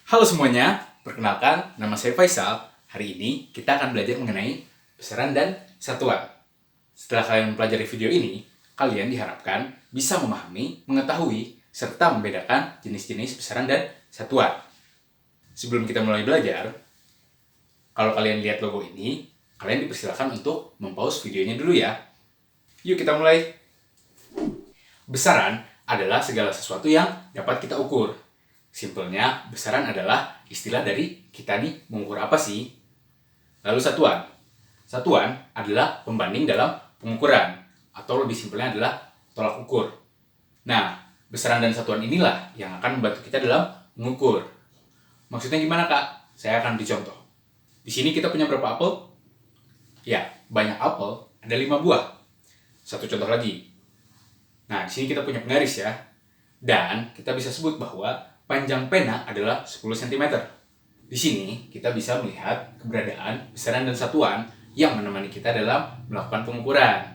Halo semuanya, perkenalkan nama saya Faisal. Hari ini kita akan belajar mengenai besaran dan satuan. Setelah kalian mempelajari video ini, kalian diharapkan bisa memahami, mengetahui, serta membedakan jenis-jenis besaran dan satuan. Sebelum kita mulai belajar, kalau kalian lihat logo ini, kalian dipersilakan untuk mempause videonya dulu ya. Yuk kita mulai. Besaran adalah segala sesuatu yang dapat kita ukur. Simpelnya, besaran adalah istilah dari kita nih mengukur apa sih? Lalu satuan. Satuan adalah pembanding dalam pengukuran, atau lebih simpelnya adalah tolak ukur. Nah, besaran dan satuan inilah yang akan membantu kita dalam mengukur. Maksudnya gimana, Kak? Saya akan beri contoh. Di sini kita punya berapa apel? Ya, banyak apel, ada 5 buah. Satu contoh lagi. Nah, di sini kita punya penggaris ya. Dan kita bisa sebut bahwa panjang pena adalah 10 cm. Di sini kita bisa melihat keberadaan besaran dan satuan yang menemani kita dalam melakukan pengukuran.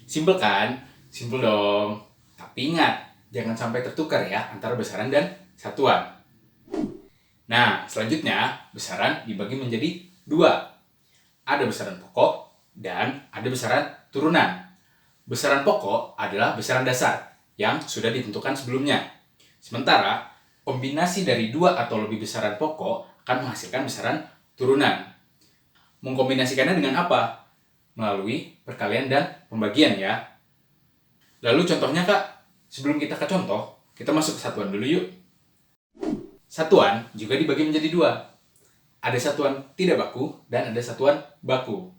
Simpel kan? Simpel dong. Tapi ingat, jangan sampai tertukar ya antara besaran dan satuan. Nah, selanjutnya besaran dibagi menjadi 2. Ada besaran pokok dan ada besaran turunan. Besaran pokok adalah besaran dasar yang sudah ditentukan sebelumnya. Sementara kombinasi dari 2 atau lebih besaran pokok akan menghasilkan besaran turunan. Mengkombinasikannya dengan apa? Melalui perkalian dan pembagian ya. Lalu contohnya Kak, sebelum kita ke contoh, kita masuk ke satuan dulu yuk. Satuan juga dibagi menjadi 2. Ada satuan tidak baku dan ada satuan baku.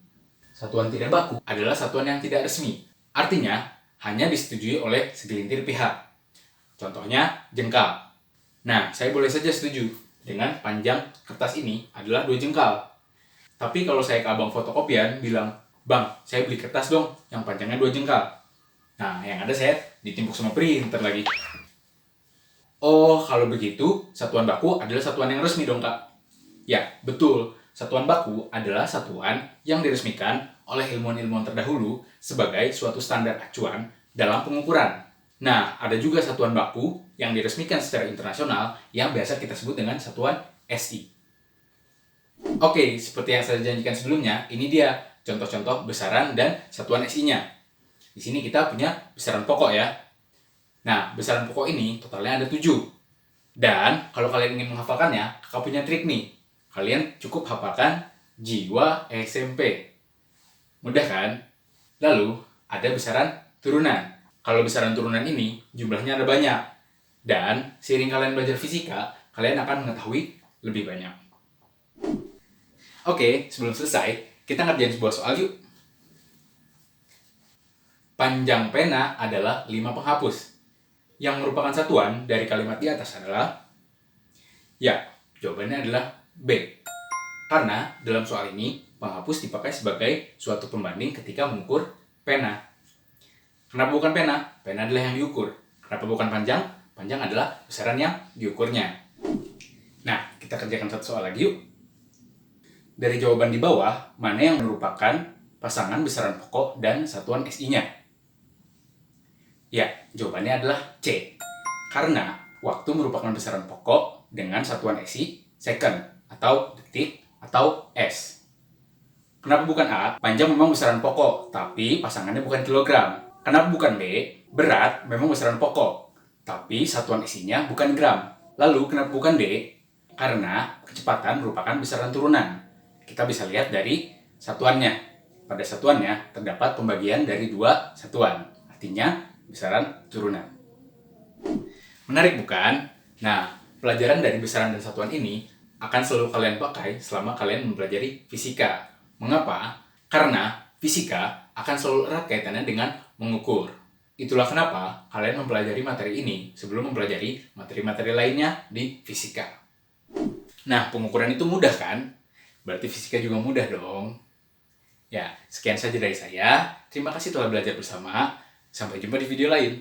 Satuan tidak baku adalah satuan yang tidak resmi. Artinya, hanya disetujui oleh segelintir pihak. Contohnya, jengkal. Nah, saya boleh saja setuju dengan panjang kertas ini adalah 2 jengkal. Tapi kalau saya ke abang fotokopian bilang, "Bang, saya beli kertas dong yang panjangnya 2 jengkal." Nah, yang ada saya ditimpuk sama printer lagi. Oh, kalau begitu, satuan baku adalah satuan yang resmi dong, Kak? Ya, betul. Satuan baku adalah satuan yang diresmikan oleh ilmuwan-ilmuwan terdahulu sebagai suatu standar acuan dalam pengukuran. Nah, ada juga satuan baku yang diresmikan secara internasional yang biasa kita sebut dengan satuan SI. Oke, seperti yang saya janjikan sebelumnya, ini dia contoh-contoh besaran dan satuan SI-nya. Di sini kita punya besaran pokok ya. Nah, besaran pokok ini totalnya ada 7. Dan kalau kalian ingin menghafalkannya, kakak punya trik nih. Kalian cukup hafalkan jiwa SMP. Mudah kan? Lalu, ada besaran turunan. Kalau besaran turunan ini, jumlahnya ada banyak. Dan, seiring kalian belajar fisika, kalian akan mengetahui lebih banyak. Oke, sebelum selesai, kita ngerjain sebuah soal yuk. Panjang pena adalah 5 penghapus. Yang merupakan satuan dari kalimat di atas adalah? Ya, jawabannya adalah B. Karena dalam soal ini, penghapus dipakai sebagai suatu pembanding ketika mengukur pena. Kenapa bukan pena? Pena adalah yang diukur. Kenapa bukan panjang? Panjang adalah besaran yang diukurnya. Nah, kita kerjakan satu soal lagi yuk. Dari jawaban di bawah, mana yang merupakan pasangan besaran pokok dan satuan SI-nya? Ya, jawabannya adalah C. Karena waktu merupakan besaran pokok dengan satuan SI second atau detik atau S. Kenapa bukan A? Panjang memang besaran pokok, tapi pasangannya bukan kilogram. Kenapa bukan B? Berat memang besaran pokok, tapi satuan isinya bukan gram. Lalu kenapa bukan D? Karena kecepatan merupakan besaran turunan. Kita bisa lihat dari satuannya. Pada satuannya terdapat pembagian dari 2 satuan. Artinya besaran turunan. Menarik bukan? Nah, pelajaran dari besaran dan satuan ini akan selalu kalian pakai selama kalian mempelajari fisika. Mengapa? Karena fisika akan selalu erat kaitannya dengan mengukur. Itulah kenapa kalian mempelajari materi ini sebelum mempelajari materi-materi lainnya di fisika. Nah, pengukuran itu mudah kan? Berarti fisika juga mudah dong. Ya, sekian saja dari saya. Terima kasih telah belajar bersama. Sampai jumpa di video lain.